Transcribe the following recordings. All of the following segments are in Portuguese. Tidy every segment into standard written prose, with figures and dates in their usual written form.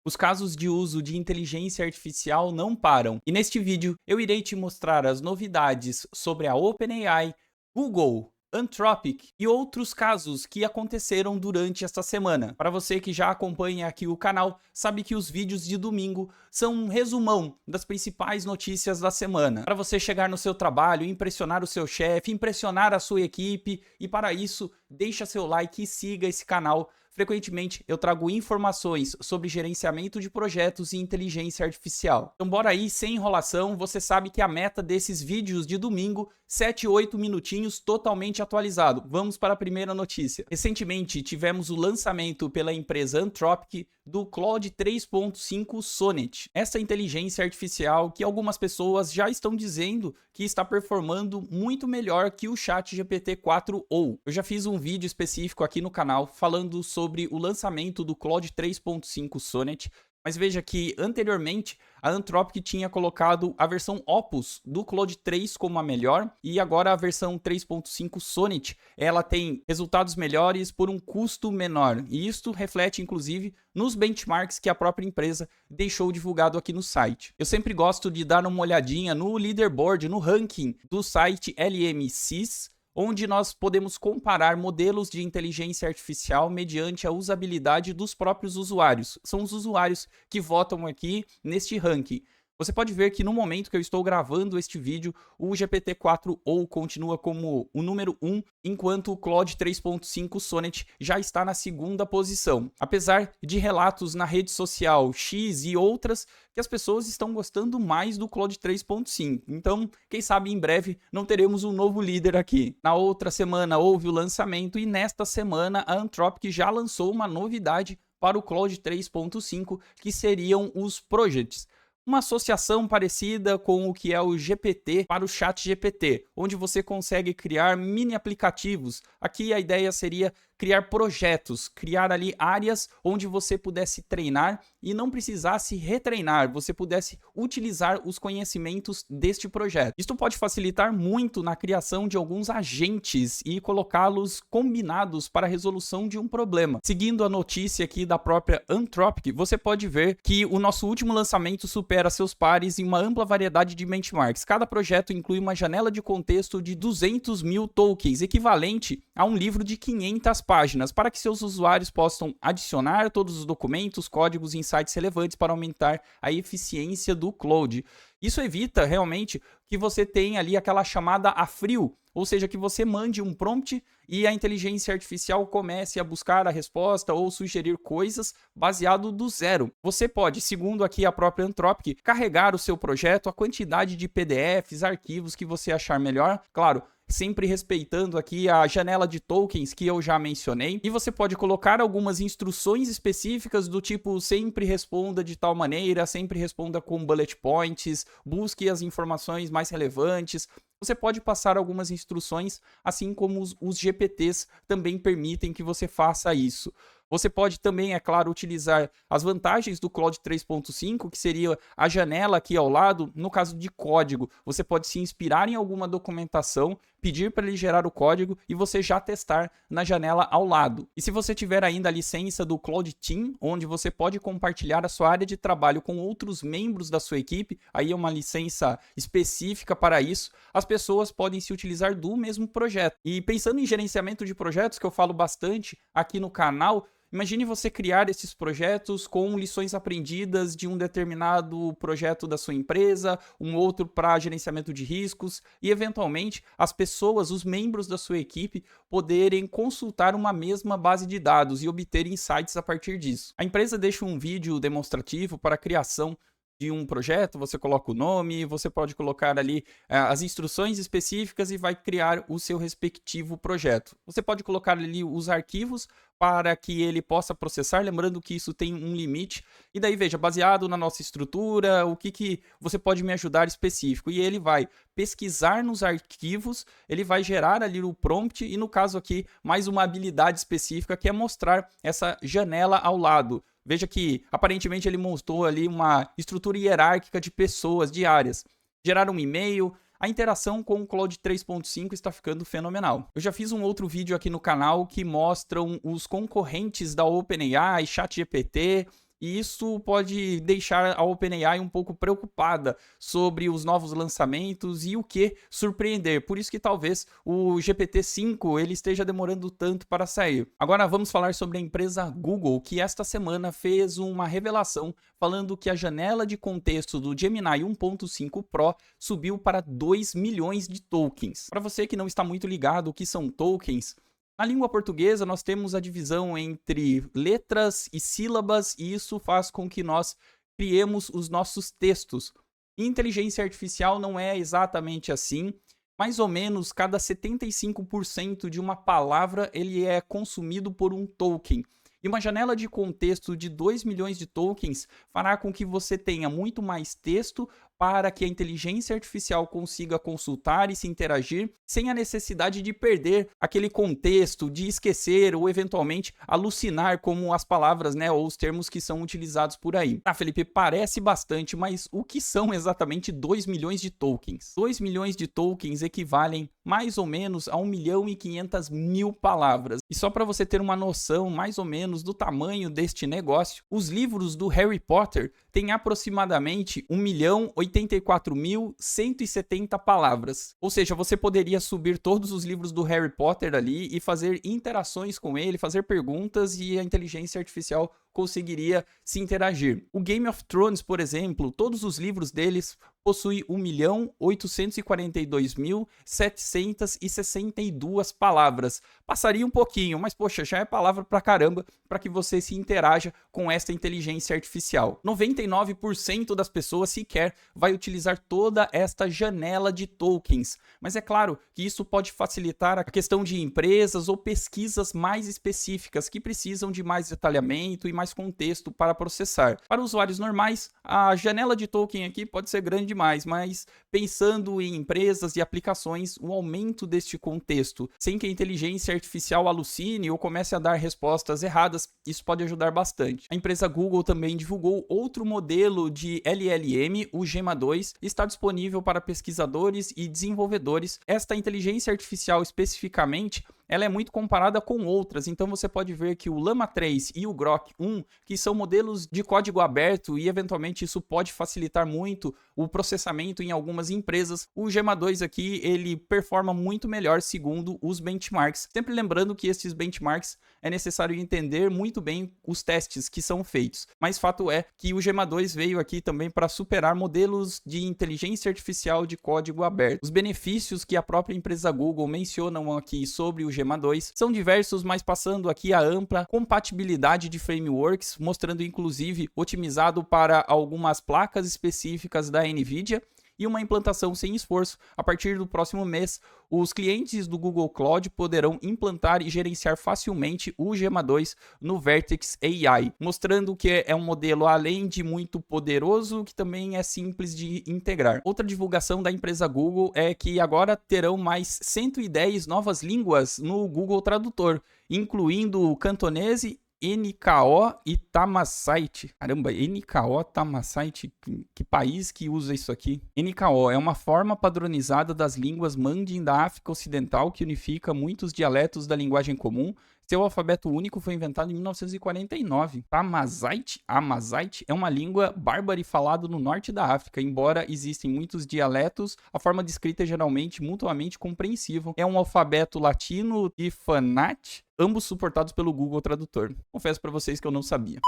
Os casos de uso de inteligência artificial não param, e neste vídeo eu irei te mostrar as novidades sobre a OpenAI, Google, Anthropic e outros casos que aconteceram durante esta semana. Para você que já acompanha aqui o canal, sabe que os vídeos de domingo são um resumão das principais notícias da semana. Para você chegar no seu trabalho, impressionar o seu chefe, impressionar a sua equipe, e para isso, deixa seu like e siga esse canal. Frequentemente eu trago informações sobre gerenciamento de projetos e inteligência artificial. Então bora aí, sem enrolação, você sabe que a meta desses vídeos de domingo, 7, 8 minutinhos totalmente atualizado. Vamos para a primeira notícia. Recentemente tivemos o lançamento pela empresa Anthropic do Claude 3.5 Sonnet. Essa inteligência artificial que algumas pessoas já estão dizendo que está performando muito melhor que o ChatGPT-4o. Eu já fiz um vídeo específico aqui no canal falando sobre o lançamento do Claude 3.5 Sonnet, mas veja que anteriormente a Anthropic tinha colocado a versão Opus do Claude 3 como a melhor, e agora a versão 3.5 Sonnet, ela tem resultados melhores por um custo menor, e isto reflete inclusive nos benchmarks que a própria empresa deixou divulgado aqui no site. Eu sempre gosto de dar uma olhadinha no leaderboard, no ranking do site LMSys, onde nós podemos comparar modelos de inteligência artificial mediante a usabilidade dos próprios usuários. São os usuários que votam aqui neste ranking. Você pode ver que no momento que eu estou gravando este vídeo, o GPT-4o continua como o número 1, enquanto o Claude 3.5 Sonnet já está na segunda posição. Apesar de relatos na rede social X e outras, que as pessoas estão gostando mais do Claude 3.5. Então, quem sabe em breve não teremos um novo líder aqui. Na outra semana houve o lançamento e nesta semana a Anthropic já lançou uma novidade para o Claude 3.5, que seriam os Projects. Uma associação parecida com o que é o GPT para o ChatGPT, onde você consegue criar mini aplicativos. Aqui a ideia seria criar projetos, criar ali áreas onde você pudesse treinar e não precisasse retreinar, você pudesse utilizar os conhecimentos deste projeto. Isto pode facilitar muito na criação de alguns agentes e colocá-los combinados para a resolução de um problema. Seguindo a notícia aqui da própria Anthropic, você pode ver que o nosso último lançamento supera seus pares em uma ampla variedade de benchmarks. Cada projeto inclui uma janela de contexto de 200 mil tokens, equivalente a um livro de 500 páginas, para que seus usuários possam adicionar todos os documentos, códigos e insights relevantes para aumentar a eficiência do Claude. Isso evita realmente que você tenha ali aquela chamada a frio, ou seja, que você mande um prompt e a inteligência artificial comece a buscar a resposta ou sugerir coisas baseado do zero. Você pode, segundo aqui a própria Anthropic, carregar o seu projeto, a quantidade de PDFs, arquivos que você achar melhor, claro, sempre respeitando aqui a janela de tokens que eu já mencionei. E você pode colocar algumas instruções específicas do tipo sempre responda de tal maneira, sempre responda com bullet points, busque as informações mais relevantes. Você pode passar algumas instruções, assim como os GPTs também permitem que você faça isso. Você pode também, é claro, utilizar as vantagens do Claude 3.5, que seria a janela aqui ao lado, no caso de código. Você pode se inspirar em alguma documentação, pedir para ele gerar o código e você já testar na janela ao lado. E se você tiver ainda a licença do Claude Team, onde você pode compartilhar a sua área de trabalho com outros membros da sua equipe, aí é uma licença específica para isso, as pessoas podem se utilizar do mesmo projeto. E pensando em gerenciamento de projetos, que eu falo bastante aqui no canal, imagine você criar esses projetos com lições aprendidas de um determinado projeto da sua empresa, um outro para gerenciamento de riscos e, eventualmente, as pessoas, os membros da sua equipe, poderem consultar uma mesma base de dados e obter insights a partir disso. A empresa deixa um vídeo demonstrativo para a criação de um projeto, você coloca o nome, você pode colocar ali as instruções específicas e vai criar o seu respectivo projeto. Você pode colocar ali os arquivos para que ele possa processar, lembrando que isso tem um limite. E daí, veja, baseado na nossa estrutura, o que você pode me ajudar específico. E ele vai pesquisar nos arquivos, ele vai gerar ali o prompt e, no caso aqui, mais uma habilidade específica que é mostrar essa janela ao lado. Veja que, aparentemente, ele montou ali uma estrutura hierárquica de pessoas, de áreas. Gerar um e-mail. A interação com o Claude 3.5 está ficando fenomenal. Eu já fiz um outro vídeo aqui no canal que mostram os concorrentes da OpenAI, ChatGPT, e isso pode deixar a OpenAI um pouco preocupada sobre os novos lançamentos e o que surpreender. Por isso que talvez o GPT-5 ele esteja demorando tanto para sair. Agora vamos falar sobre a empresa Google, que esta semana fez uma revelação falando que a janela de contexto do Gemini 1.5 Pro subiu para 2 milhões de tokens. Para você que não está muito ligado o que são tokens, na língua portuguesa, nós temos a divisão entre letras e sílabas, e isso faz com que nós criemos os nossos textos. Inteligência artificial não é exatamente assim. Mais ou menos, cada 75% de uma palavra ele é consumido por um token. E uma janela de contexto de 2 milhões de tokens fará com que você tenha muito mais texto para que a inteligência artificial consiga consultar e se interagir sem a necessidade de perder aquele contexto, de esquecer ou eventualmente alucinar como as palavras, né, ou os termos que são utilizados por aí. Ah, Felipe, parece bastante, mas o que são exatamente 2 milhões de tokens? 2 milhões de tokens equivalem mais ou menos a 1.500.000 palavras. E só para você ter uma noção mais ou menos do tamanho deste negócio, os livros do Harry Potter têm aproximadamente 1.084.170 palavras. Ou seja, você poderia subir todos os livros do Harry Potter ali e fazer interações com ele, fazer perguntas e a inteligência artificial conseguiria se interagir. O Game of Thrones, por exemplo, todos os livros deles possuem 1.842.762 palavras. Passaria um pouquinho, mas poxa, já é palavra pra caramba para que você se interaja com esta inteligência artificial. 99% das pessoas sequer vai utilizar toda esta janela de tokens, mas é claro que isso pode facilitar a questão de empresas ou pesquisas mais específicas que precisam de mais detalhamento e mais contexto para processar. Para usuários normais, a janela de token aqui pode ser grande demais, mas pensando em empresas e aplicações, o aumento deste contexto, sem que a inteligência artificial alucine ou comece a dar respostas erradas, isso pode ajudar bastante. A empresa Google também divulgou outro modelo de LLM, o Gemma 2, está disponível para pesquisadores e desenvolvedores. Esta inteligência artificial especificamente, ela é muito comparada com outras, então você pode ver que o Llama 3 e o Grok 1, que são modelos de código aberto e eventualmente isso pode facilitar muito o processamento em algumas empresas, o Gemma 2 aqui, ele performa muito melhor segundo os benchmarks. Sempre lembrando que esses benchmarks é necessário entender muito bem os testes que são feitos, mas fato é que o Gemma 2 veio aqui também para superar modelos de inteligência artificial de código aberto. Os benefícios que a própria empresa Google mencionam aqui sobre o Gemma 2 são diversos, mas passando aqui a ampla compatibilidade de frameworks, mostrando inclusive otimizado para algumas placas específicas da NVIDIA, e uma implantação sem esforço. A partir do próximo mês, os clientes do Google Cloud poderão implantar e gerenciar facilmente o Gemma 2 no Vertex AI, mostrando que é um modelo além de muito poderoso, que também é simples de integrar. Outra divulgação da empresa Google é que agora terão mais 110 novas línguas no Google Tradutor, incluindo o cantonese, NKO e Tamasaite. Caramba, NKO, Tamasaite, que país que usa isso aqui? NKO é uma forma padronizada das línguas Manding da África Ocidental que unifica muitos dialetos da linguagem comum. Seu alfabeto único foi inventado em 1949. Tamasaite, Amazite, é uma língua bárbara e falada no norte da África. Embora existem muitos dialetos, a forma de escrita é geralmente mutuamente compreensível. É um alfabeto latino e Fanat, ambos suportados pelo Google Tradutor. Confesso para vocês que eu não sabia.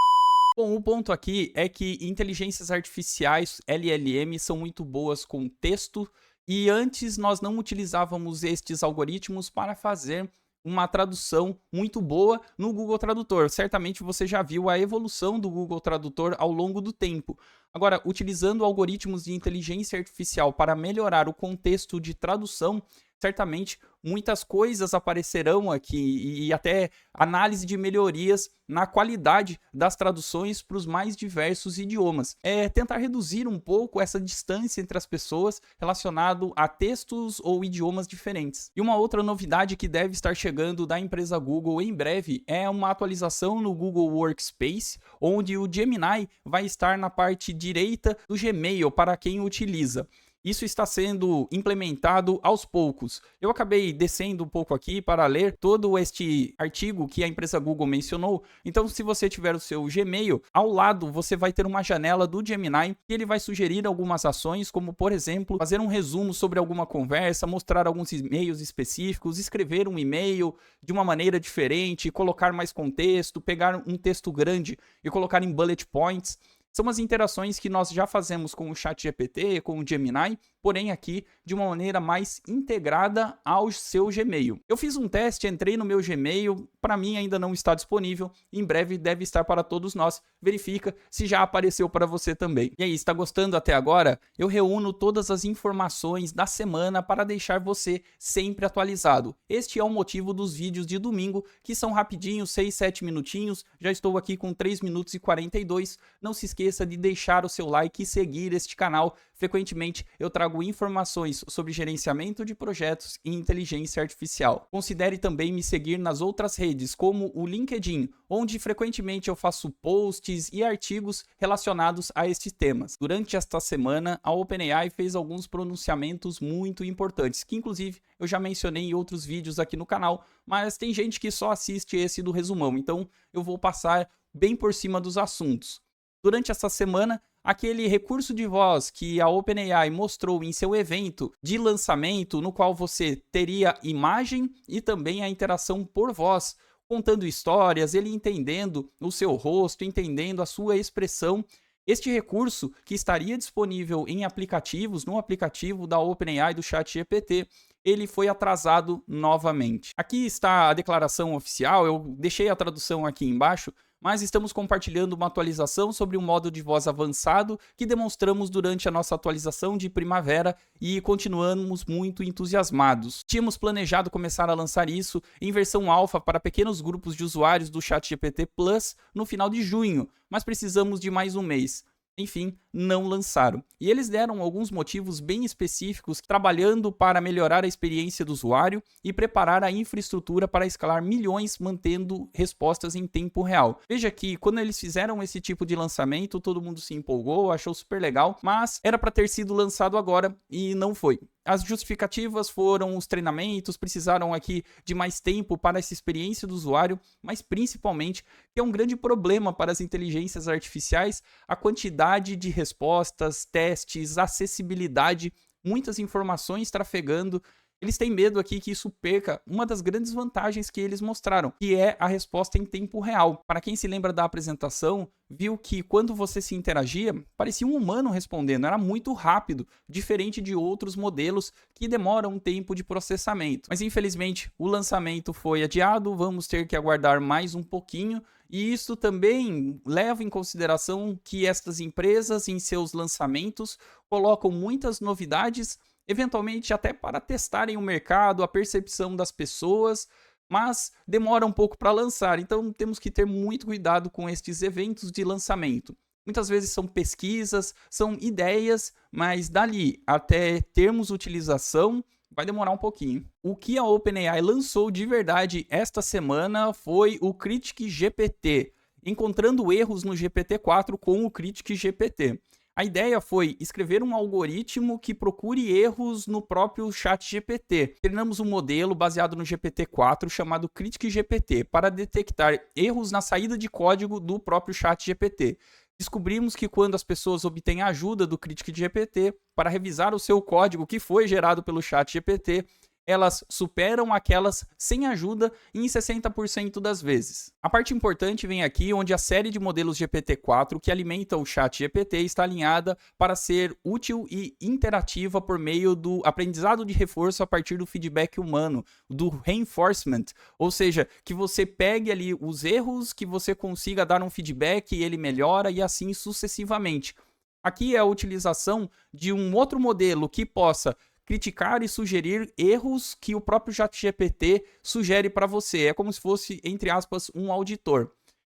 Bom, o ponto aqui é que inteligências artificiais, LLM, são muito boas com texto e antes nós não utilizávamos estes algoritmos para fazer uma tradução muito boa no Google Tradutor. Certamente você já viu a evolução do Google Tradutor ao longo do tempo. Agora, utilizando algoritmos de inteligência artificial para melhorar o contexto de tradução, certamente muitas coisas aparecerão aqui e até análise de melhorias na qualidade das traduções para os mais diversos idiomas. É tentar reduzir um pouco essa distância entre as pessoas relacionado a textos ou idiomas diferentes. E uma outra novidade que deve estar chegando da empresa Google em breve é uma atualização no Google Workspace, onde o Gemini vai estar na parte direita do Gmail para quem o utiliza. Isso está sendo implementado aos poucos. Eu acabei descendo um pouco aqui para ler todo este artigo que a empresa Google mencionou. Então, se você tiver o seu Gmail, ao lado você vai ter uma janela do Gemini e ele vai sugerir algumas ações, como, por exemplo, fazer um resumo sobre alguma conversa, mostrar alguns e-mails específicos, escrever um e-mail de uma maneira diferente, colocar mais contexto, pegar um texto grande e colocar em bullet points. São as interações que nós já fazemos com o ChatGPT, com o Gemini, porém aqui de uma maneira mais integrada ao seu Gmail. Eu fiz um teste, entrei no meu Gmail, para mim ainda não está disponível, em breve deve estar para todos nós. Verifica se já apareceu para você também. E aí, está gostando até agora? Eu reúno todas as informações da semana para deixar você sempre atualizado. Este é o motivo dos vídeos de domingo, que são rapidinhos, 6, 7 minutinhos. Já estou aqui com 3 minutos e 42. Não se esqueça de deixar o seu like e seguir este canal. Frequentemente eu trago informações sobre gerenciamento de projetos e inteligência artificial. Considere também me seguir nas outras redes, como o LinkedIn, onde frequentemente eu faço posts e artigos relacionados a estes temas. Durante esta semana, a OpenAI fez alguns pronunciamentos muito importantes, que inclusive eu já mencionei em outros vídeos aqui no canal, mas tem gente que só assiste esse do resumão, então eu vou passar bem por cima dos assuntos. Durante essa semana, aquele recurso de voz que a OpenAI mostrou em seu evento de lançamento, no qual você teria imagem e também a interação por voz, contando histórias, ele entendendo o seu rosto, entendendo a sua expressão. Este recurso, que estaria disponível em aplicativos, no aplicativo da OpenAI do ChatGPT, ele foi atrasado novamente. Aqui está a declaração oficial, eu deixei a tradução aqui embaixo, mas estamos compartilhando uma atualização sobre um modo de voz avançado que demonstramos durante a nossa atualização de primavera e continuamos muito entusiasmados. Tínhamos planejado começar a lançar isso em versão alfa para pequenos grupos de usuários do ChatGPT Plus no final de junho, mas precisamos de mais um mês. Enfim, não lançaram. E eles deram alguns motivos bem específicos, trabalhando para melhorar a experiência do usuário e preparar a infraestrutura para escalar milhões, mantendo respostas em tempo real. Veja que quando eles fizeram esse tipo de lançamento, todo mundo se empolgou, achou super legal, mas era para ter sido lançado agora e não foi. As justificativas foram os treinamentos, precisaram aqui de mais tempo para essa experiência do usuário, mas principalmente que é um grande problema para as inteligências artificiais, a quantidade de respostas, testes, acessibilidade, muitas informações trafegando. Eles têm medo aqui que isso perca uma das grandes vantagens que eles mostraram, que é a resposta em tempo real. Para quem se lembra da apresentação, viu que quando você se interagia, parecia um humano respondendo, era muito rápido, diferente de outros modelos que demoram um tempo de processamento. Mas infelizmente o lançamento foi adiado, vamos ter que aguardar mais um pouquinho, e isso também leva em consideração que estas empresas em seus lançamentos colocam muitas novidades, eventualmente até para testarem o mercado, a percepção das pessoas, mas demora um pouco para lançar, então temos que ter muito cuidado com estes eventos de lançamento. Muitas vezes são pesquisas, são ideias, mas dali até termos utilização vai demorar um pouquinho. O que a OpenAI lançou de verdade esta semana foi o Critic GPT, encontrando erros no GPT-4 com o Critic GPT. A ideia foi escrever um algoritmo que procure erros no próprio ChatGPT. Treinamos um modelo baseado no GPT-4 chamado Critic GPT para detectar erros na saída de código do próprio ChatGPT. Descobrimos que quando as pessoas obtêm a ajuda do Critic GPT para revisar o seu código que foi gerado pelo ChatGPT, elas superam aquelas sem ajuda em 60% das vezes. A parte importante vem aqui, onde a série de modelos GPT-4 que alimenta o ChatGPT está alinhada para ser útil e interativa por meio do aprendizado de reforço a partir do feedback humano, do reinforcement, ou seja, que você pegue ali os erros, que você consiga dar um feedback e ele melhora e assim sucessivamente. Aqui é a utilização de um outro modelo que possa criticar e sugerir erros que o próprio ChatGPT sugere para você. É como se fosse, entre aspas, um auditor.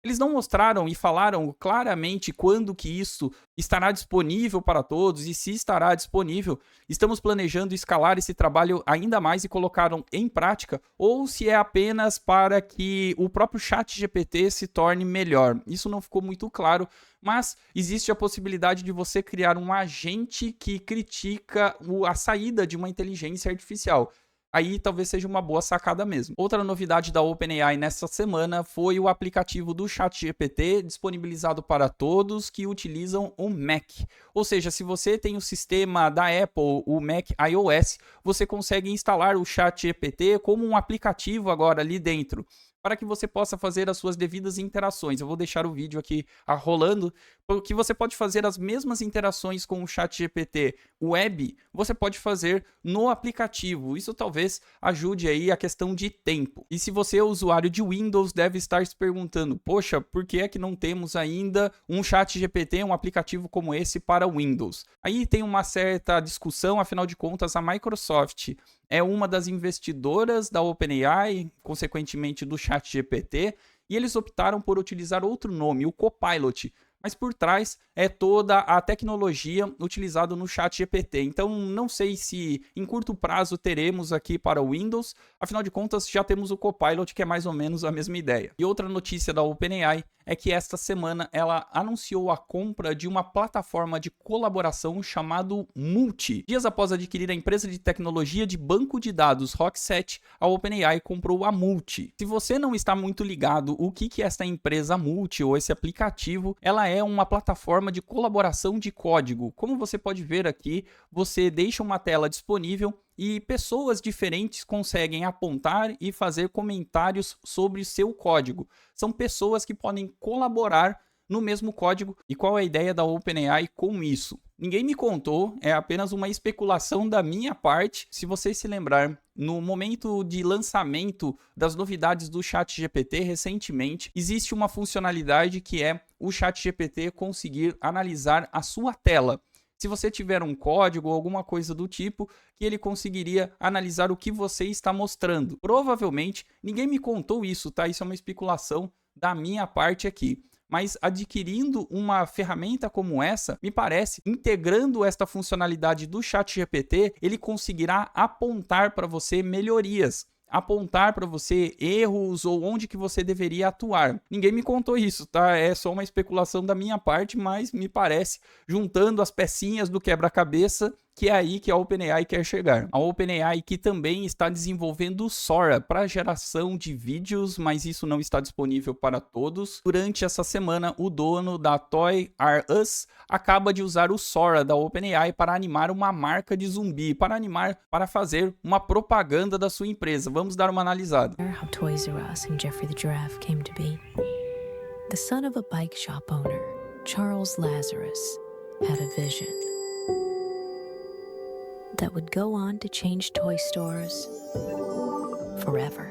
Eles não mostraram e falaram claramente quando que isso estará disponível para todos e se estará disponível. Estamos planejando escalar esse trabalho ainda mais e colocaram em prática, ou se é apenas para que o próprio ChatGPT se torne melhor. Isso não ficou muito claro, mas existe a possibilidade de você criar um agente que critica a saída de uma inteligência artificial. Aí talvez seja uma boa sacada mesmo. Outra novidade da OpenAI nessa semana foi o aplicativo do ChatGPT disponibilizado para todos que utilizam o Mac. Ou seja, se você tem o sistema da Apple, o Mac iOS, você consegue instalar o ChatGPT como um aplicativo agora ali dentro, para que você possa fazer as suas devidas interações. Eu vou deixar o vídeo aqui rolando, porque você pode fazer as mesmas interações com o ChatGPT web, você pode fazer no aplicativo. Isso talvez ajude aí a questão de tempo. E se você é usuário de Windows, deve estar se perguntando, poxa, por que é que não temos ainda um ChatGPT, um aplicativo como esse para Windows? Aí tem uma certa discussão, afinal de contas, a Microsoft é uma das investidoras da OpenAI, consequentemente do ChatGPT, e eles optaram por utilizar outro nome, o Copilot. Mas por trás é toda a tecnologia utilizada no ChatGPT. Então, não sei se em curto prazo teremos aqui para o Windows. Afinal de contas, já temos o Copilot, que é mais ou menos a mesma ideia. E outra notícia da OpenAI é que esta semana ela anunciou a compra de uma plataforma de colaboração chamado Multi. Dias após adquirir a empresa de tecnologia de banco de dados Rockset, a OpenAI comprou a Multi. Se você não está muito ligado o que é essa empresa Multi ou esse aplicativo, ela é uma plataforma de colaboração de código. Como você pode ver aqui, você deixa uma tela disponível e pessoas diferentes conseguem apontar e fazer comentários sobre seu código. São pessoas que podem colaborar no mesmo código. E qual é a ideia da OpenAI com isso? Ninguém me contou, é apenas uma especulação da minha parte. Se vocês se lembrar, no momento de lançamento das novidades do ChatGPT recentemente, existe uma funcionalidade que é o ChatGPT conseguir analisar a sua tela. Se você tiver um código ou alguma coisa do tipo, que ele conseguiria analisar o que você está mostrando. Provavelmente, ninguém me contou isso, tá? Isso é uma especulação da minha parte aqui. Mas adquirindo uma ferramenta como essa, me parece, integrando esta funcionalidade do ChatGPT, ele conseguirá apontar para você melhorias, apontar para você erros ou onde que você deveria atuar. Ninguém me contou isso, tá? É só uma especulação da minha parte, mas me parece, juntando as pecinhas do quebra-cabeça, que é aí que a OpenAI quer chegar. A OpenAI que também está desenvolvendo o Sora para geração de vídeos, mas isso não está disponível para todos. Durante essa semana, o dono da Toy R Us acaba de usar o Sora da OpenAI para animar uma marca de zumbi, para fazer uma propaganda da sua empresa. Vamos dar uma analisada. How Toys R Us and Jeffrey the Giraffe came to be. The son of a bike shop owner, Charles Lazarus, had a vision that would go on to change toy stores forever.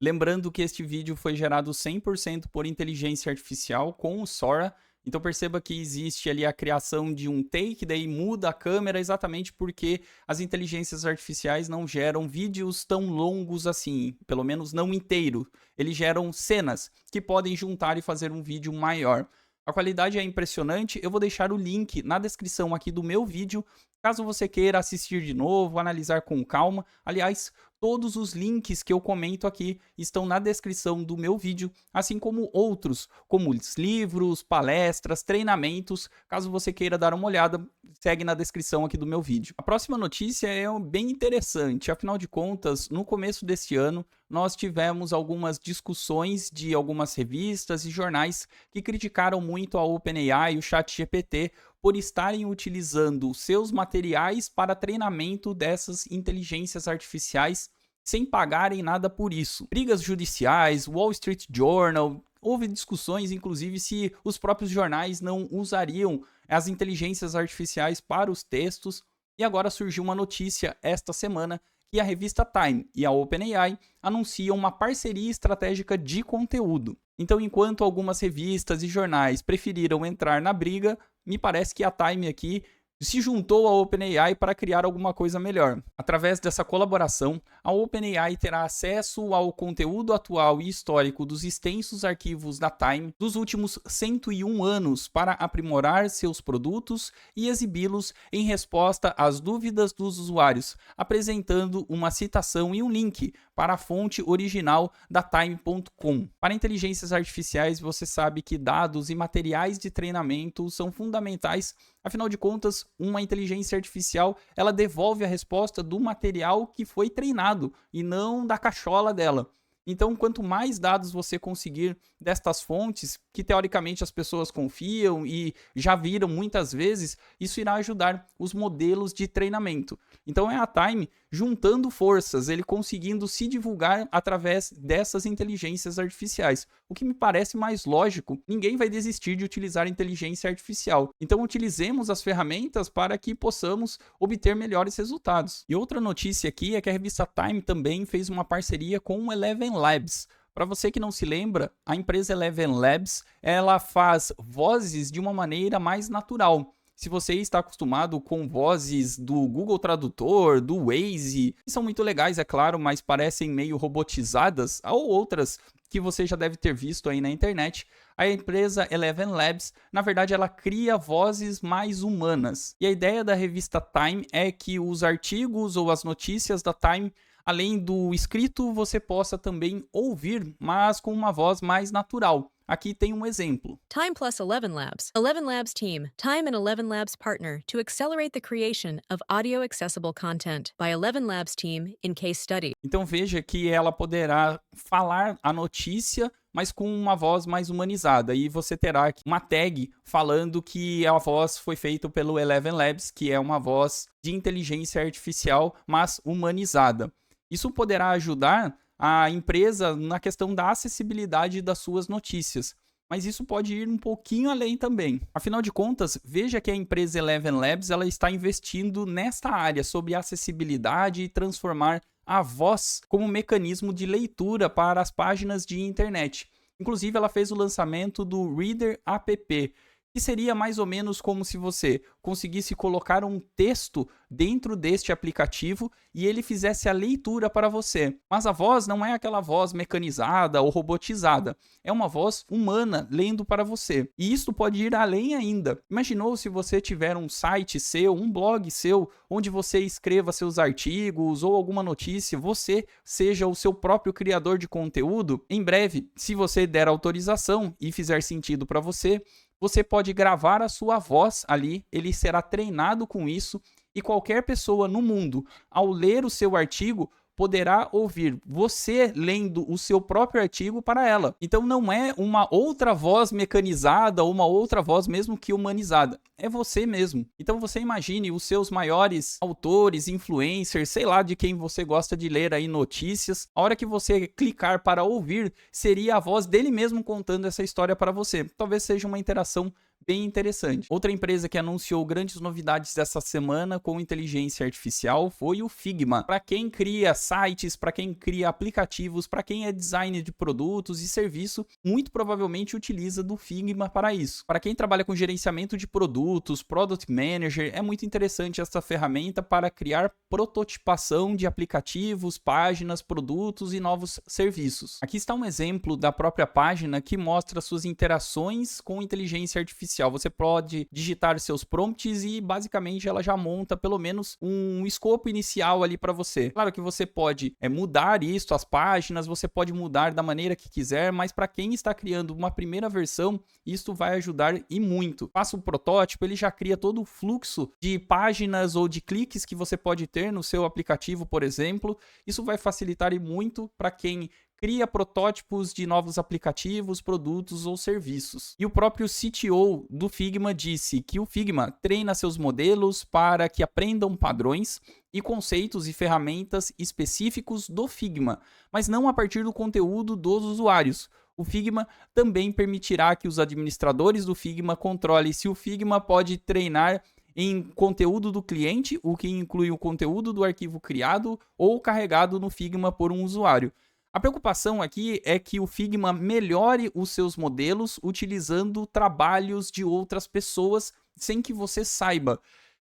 Lembrando que este vídeo foi gerado 100% por inteligência artificial com o Sora. Então perceba que existe ali a criação de um take, daí muda a câmera exatamente porque as inteligências artificiais não geram vídeos tão longos assim, pelo menos não inteiro. Eles geram cenas que podem juntar e fazer um vídeo maior. A qualidade é impressionante, eu vou deixar o link na descrição aqui do meu vídeo, caso você queira assistir de novo, analisar com calma. Aliás, todos os links que eu comento aqui estão na descrição do meu vídeo, assim como outros, como os livros, palestras, treinamentos. Caso você queira dar uma olhada, segue na descrição aqui do meu vídeo. A próxima notícia é bem interessante, afinal de contas, no começo deste ano, nós tivemos algumas discussões de algumas revistas e jornais que criticaram muito a OpenAI e o ChatGPT por estarem utilizando seus materiais para treinamento dessas inteligências artificiais sem pagarem nada por isso. Brigas judiciais, Wall Street Journal, houve discussões inclusive se os próprios jornais não usariam as inteligências artificiais para os textos, e agora surgiu uma notícia esta semana que a revista Time e a OpenAI anunciam uma parceria estratégica de conteúdo. Então, enquanto algumas revistas e jornais preferiram entrar na briga, me parece que a Time aqui se juntou à OpenAI para criar alguma coisa melhor. Através dessa colaboração, a OpenAI terá acesso ao conteúdo atual e histórico dos extensos arquivos da Time dos últimos 101 anos para aprimorar seus produtos e exibi-los em resposta às dúvidas dos usuários, apresentando uma citação e um link para a fonte original da Time.com. Para inteligências artificiais, você sabe que dados e materiais de treinamento são fundamentais. Afinal de contas, uma inteligência artificial, ela devolve a resposta do material que foi treinado e não da cachola dela. Então, quanto mais dados você conseguir destas fontes, que teoricamente as pessoas confiam e já viram muitas vezes, isso irá ajudar os modelos de treinamento. Então, é a Time juntando forças, ele conseguindo se divulgar através dessas inteligências artificiais. O que me parece mais lógico, ninguém vai desistir de utilizar inteligência artificial. Então, utilizemos as ferramentas para que possamos obter melhores resultados. E outra notícia aqui é que a revista Time também fez uma parceria com o Eleven Labs. Para você que não se lembra, a empresa Eleven Labs, ela faz vozes de uma maneira mais natural. Se você está acostumado com vozes do Google Tradutor, do Waze, que são muito legais, é claro, mas parecem meio robotizadas, ou outras que você já deve ter visto aí na internet, a empresa Eleven Labs, na verdade, ela cria vozes mais humanas. E a ideia da revista Time é que os artigos ou as notícias da Time, além do escrito, você possa também ouvir, mas com uma voz mais natural. Aqui tem um exemplo. Time plus Eleven Labs. Eleven Labs team. Time and Eleven Labs partner to accelerate the creation of audio accessible content by Eleven Labs team in case study. Então veja que ela poderá falar a notícia, mas com uma voz mais humanizada. E você terá uma tag falando que a voz foi feita pelo Eleven Labs, que é uma voz de inteligência artificial, mas humanizada. Isso poderá ajudar a empresa na questão da acessibilidade das suas notícias. Mas isso pode ir um pouquinho além também. Afinal de contas, veja que a empresa Eleven Labs ela está investindo nesta área sobre acessibilidade e transformar a voz como mecanismo de leitura para as páginas de internet. Inclusive, ela fez o lançamento do Reader app, que seria mais ou menos como se você conseguisse colocar um texto dentro deste aplicativo e ele fizesse a leitura para você. Mas a voz não é aquela voz mecanizada ou robotizada, é uma voz humana lendo para você. E isso pode ir além ainda. Imaginou se você tiver um site seu, um blog seu, onde você escreva seus artigos ou alguma notícia, você seja o seu próprio criador de conteúdo? Em breve, se você der autorização e fizer sentido para você, você pode gravar a sua voz ali, ele será treinado com isso e qualquer pessoa no mundo, ao ler o seu artigo, poderá ouvir você lendo o seu próprio artigo para ela. Então não é uma outra voz mecanizada ou uma outra voz mesmo que humanizada. É você mesmo. Então você imagine os seus maiores autores, influencers, sei lá de quem você gosta de ler aí notícias. A hora que você clicar para ouvir, seria a voz dele mesmo contando essa história para você. Talvez seja uma interação bem interessante. Outra empresa que anunciou grandes novidades dessa semana com inteligência artificial foi o Figma. Para quem cria sites, para quem cria aplicativos, para quem é designer de produtos e serviço, muito provavelmente utiliza do Figma para isso. Para quem trabalha com gerenciamento de produtos, Product Manager, é muito interessante essa ferramenta para criar prototipação de aplicativos, páginas, produtos e novos serviços. Aqui está um exemplo da própria página que mostra suas interações com inteligência artificial. Você pode digitar seus prompts e basicamente ela já monta pelo menos um escopo inicial ali para você. Claro que você pode mudar isso, as páginas, você pode mudar da maneira que quiser, mas para quem está criando uma primeira versão, isso vai ajudar e muito. Faça um protótipo, ele já cria todo o fluxo de páginas ou de cliques que você pode ter no seu aplicativo, por exemplo. Isso vai facilitar e muito para quem cria protótipos de novos aplicativos, produtos ou serviços. E o próprio CTO do Figma disse que o Figma treina seus modelos para que aprendam padrões e conceitos e ferramentas específicos do Figma, mas não a partir do conteúdo dos usuários. O Figma também permitirá que os administradores do Figma controlem se o Figma pode treinar em conteúdo do cliente, o que inclui o conteúdo do arquivo criado ou carregado no Figma por um usuário. A preocupação aqui é que o Figma melhore os seus modelos utilizando trabalhos de outras pessoas sem que você saiba.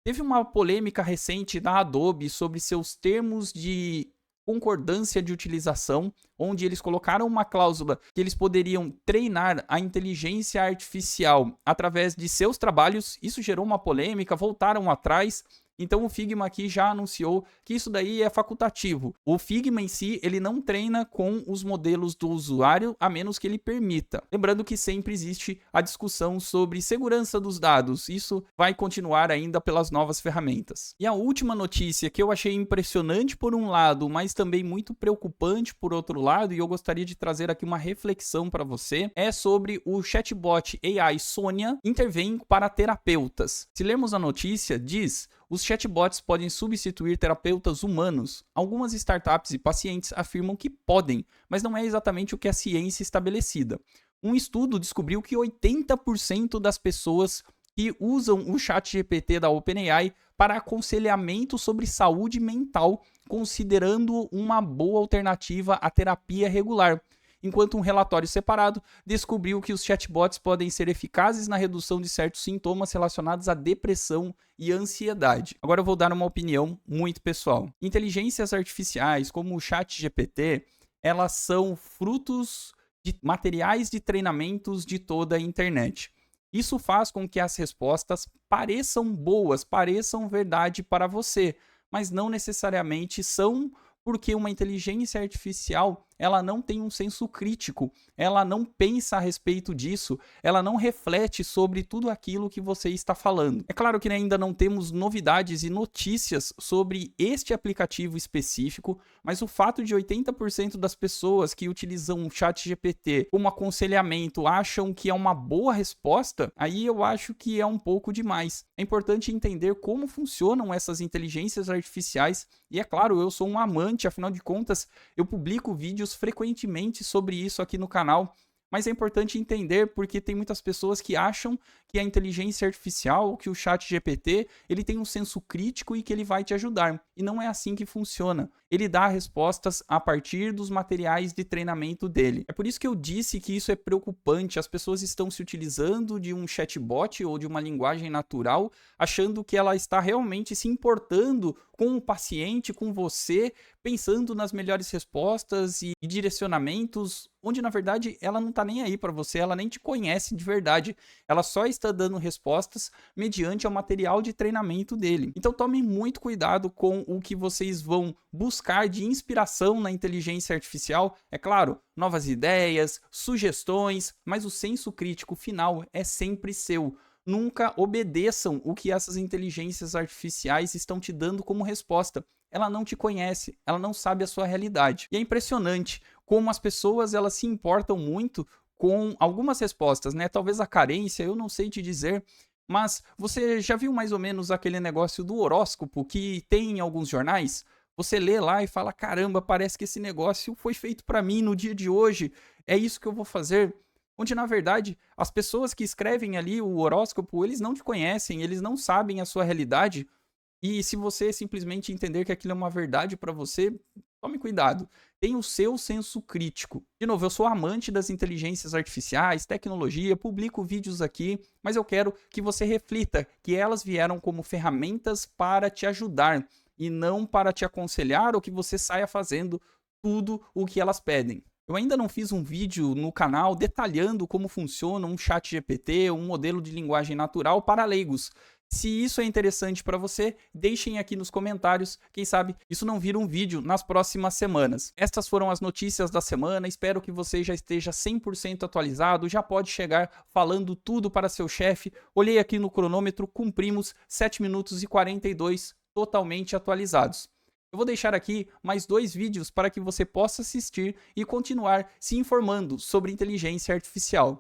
Teve uma polêmica recente da Adobe sobre seus termos de concordância de utilização, onde eles colocaram uma cláusula que eles poderiam treinar a inteligência artificial através de seus trabalhos. Isso gerou uma polêmica, voltaram atrás. Então o Figma aqui já anunciou que isso daí é facultativo. O Figma em si, ele não treina com os modelos do usuário, a menos que ele permita. Lembrando que sempre existe a discussão sobre segurança dos dados. Isso vai continuar ainda pelas novas ferramentas. E a última notícia que eu achei impressionante por um lado, mas também muito preocupante por outro lado, e eu gostaria de trazer aqui uma reflexão para você, é sobre o chatbot AI Sônia intervém para terapeutas. Se lermos a notícia, diz: os chatbots podem substituir terapeutas humanos. Algumas startups e pacientes afirmam que podem, mas não é exatamente o que a ciência estabelecida. Um estudo descobriu que 80% das pessoas que usam o ChatGPT da OpenAI para aconselhamento sobre saúde mental, considerando uma boa alternativa à terapia regular. Enquanto um relatório separado descobriu que os chatbots podem ser eficazes na redução de certos sintomas relacionados à depressão e ansiedade. Agora eu vou dar uma opinião muito pessoal. Inteligências artificiais como o ChatGPT, elas são frutos de materiais de treinamentos de toda a internet. Isso faz com que as respostas pareçam boas, pareçam verdade para você, mas não necessariamente são, porque uma inteligência artificial, ela não tem um senso crítico, ela não pensa a respeito disso, ela não reflete sobre tudo aquilo que você está falando. É claro que ainda não temos novidades e notícias sobre este aplicativo específico, mas o fato de 80% das pessoas que utilizam o ChatGPT como aconselhamento acham que é uma boa resposta, aí eu acho que é um pouco demais. É importante entender como funcionam essas inteligências artificiais e, é claro, eu sou um amante, afinal de contas, eu publico vídeos frequentemente sobre isso aqui no canal, mas é importante entender porque tem muitas pessoas que acham que a inteligência artificial, que o ChatGPT, ele tem um senso crítico e que ele vai te ajudar. E não é assim que funciona. Ele dá respostas a partir dos materiais de treinamento dele. É por isso que eu disse que isso é preocupante. As pessoas estão se utilizando de um chatbot ou de uma linguagem natural, achando que ela está realmente se importando com o paciente, com você, pensando nas melhores respostas e direcionamentos, onde na verdade ela não está nem aí para você, ela nem te conhece de verdade. Ela só está dando respostas mediante o material de treinamento dele. Então tomem muito cuidado com o que vocês vão buscar de inspiração na inteligência artificial. É claro, novas ideias, sugestões, mas o senso crítico final é sempre seu. Nunca obedeçam o que essas inteligências artificiais estão te dando como resposta. Ela não te conhece, ela não sabe a sua realidade. E é impressionante como as pessoas elas se importam muito com algumas respostas, né? Talvez a carência, eu não sei te dizer, mas você já viu mais ou menos aquele negócio do horóscopo que tem em alguns jornais? Você lê lá e fala, caramba, parece que esse negócio foi feito para mim no dia de hoje, é isso que eu vou fazer. Onde, na verdade, as pessoas que escrevem ali o horóscopo, eles não te conhecem, eles não sabem a sua realidade. E se você simplesmente entender que aquilo é uma verdade para você, tome cuidado. Tenha o seu senso crítico. De novo, eu sou amante das inteligências artificiais, tecnologia, publico vídeos aqui, mas eu quero que você reflita que elas vieram como ferramentas para te ajudar e não para te aconselhar ou que você saia fazendo tudo o que elas pedem. Eu ainda não fiz um vídeo no canal detalhando como funciona um ChatGPT, um modelo de linguagem natural para leigos. Se isso é interessante para você, deixem aqui nos comentários, quem sabe isso não vira um vídeo nas próximas semanas. Estas foram as notícias da semana, espero que você já esteja 100% atualizado, já pode chegar falando tudo para seu chefe. Olhei aqui no cronômetro, cumprimos 7 minutos e 42 totalmente atualizados. Eu vou deixar aqui mais 2 vídeos para que você possa assistir e continuar se informando sobre inteligência artificial.